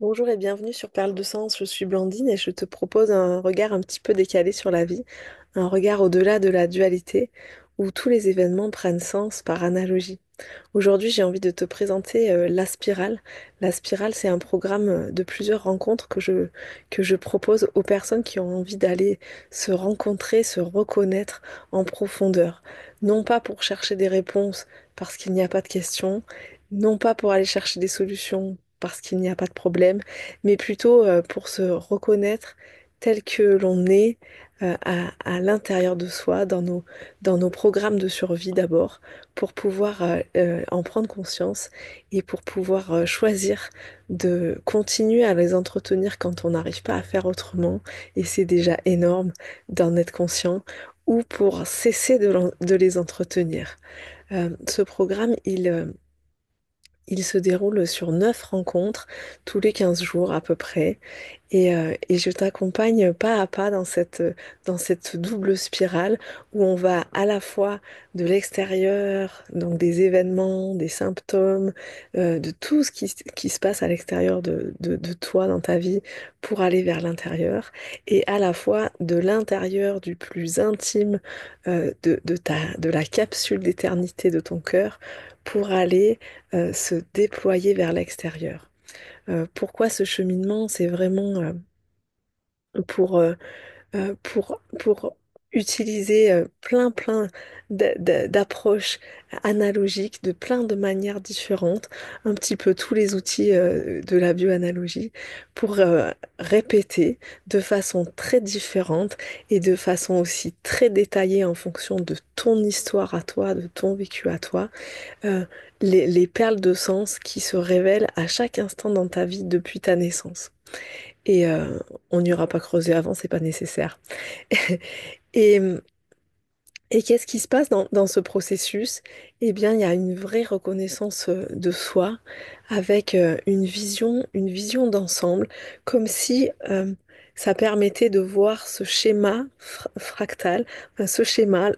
Bonjour et bienvenue sur Perle de Sens, je suis Blandine et je te propose un regard un petit peu décalé sur la vie, un regard au-delà de la dualité où tous les événements prennent sens par analogie. Aujourd'hui, j'ai envie de te présenter La Spirale. La Spirale, c'est un programme de plusieurs rencontres que je propose aux personnes qui ont envie d'aller se rencontrer, se reconnaître en profondeur. Non pas pour chercher des réponses parce qu'il n'y a pas de questions, non pas pour aller chercher des solutions parce qu'il n'y a pas de problème, mais plutôt pour se reconnaître tel que l'on est à l'intérieur de soi, dans nos programmes de survie d'abord pour pouvoir en prendre conscience et pour pouvoir choisir de continuer à les entretenir quand on n'arrive pas à faire autrement, et c'est déjà énorme d'en être conscient, ou pour cesser de les entretenir. Ce programme, il se déroule sur 9 rencontres, tous les 15 jours à peu près, et je t'accompagne pas à pas dans cette double spirale où on va à la fois de l'extérieur, donc des événements, des symptômes, de tout ce qui se passe à l'extérieur de toi dans ta vie pour aller vers l'intérieur, et à la fois de l'intérieur du plus intime de la capsule d'éternité de ton cœur pour aller se déployer vers l'extérieur. Pourquoi ce cheminement? C'est vraiment pour, euh, pour utiliser plein d'approches analogiques de plein de manières différentes, un petit peu tous les outils de la bioanalogie, pour répéter de façon très différente et de façon aussi très détaillée en fonction de ton histoire à toi, de ton vécu à toi, euh, les perles de sens qui se révèlent à chaque instant dans ta vie depuis ta naissance. Et on n'ira pas creuser avant, c'est pas nécessaire. Et, et qu'est-ce qui se passe dans ce processus? Eh bien, il y a une vraie reconnaissance de soi avec une vision d'ensemble, comme si ça permettait de voir ce schéma fractal, enfin, ce schéma,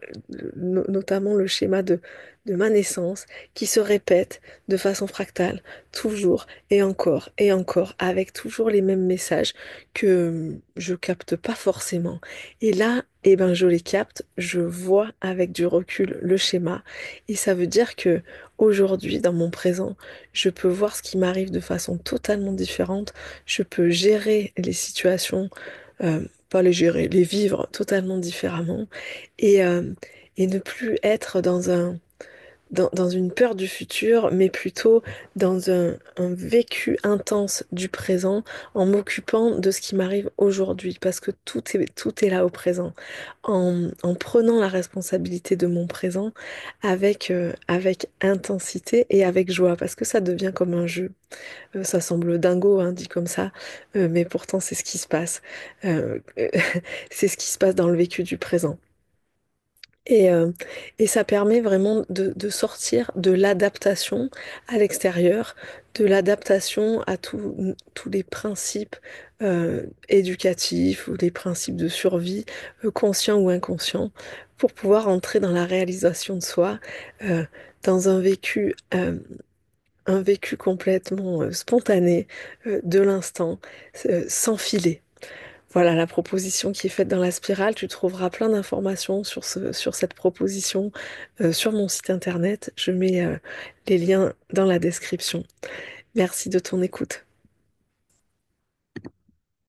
notamment le schéma de ma naissance, qui se répète de façon fractale, toujours et encore, avec toujours les mêmes messages que je capte pas forcément. Et là, eh ben, je les capte, je vois avec du recul le schéma, et ça veut dire que aujourd'hui, dans mon présent, je peux voir ce qui m'arrive de façon totalement différente. Je peux gérer les situations, pas les gérer, les vivre totalement différemment, et, euh, et ne plus être dans une peur du futur, mais plutôt dans un vécu intense du présent, en m'occupant de ce qui m'arrive aujourd'hui, parce que tout est là au présent, en prenant la responsabilité de mon présent avec intensité et avec joie, parce que ça devient comme un jeu. Ça semble dingo, hein, dit comme ça, mais pourtant c'est ce qui se passe. Euh, c'est ce qui se passe dans le vécu du présent. Et, euh, et ça permet vraiment de sortir de l'adaptation à l'extérieur, de l'adaptation à tous les principes éducatifs ou les principes de survie, conscients ou inconscients, pour pouvoir entrer dans la réalisation de soi, euh, dans un vécu complètement spontané, de l'instant, sans filet. Voilà la proposition qui est faite dans la spirale. Tu trouveras plein d'informations sur cette proposition sur mon site internet. Je mets les liens dans la description. Merci de ton écoute.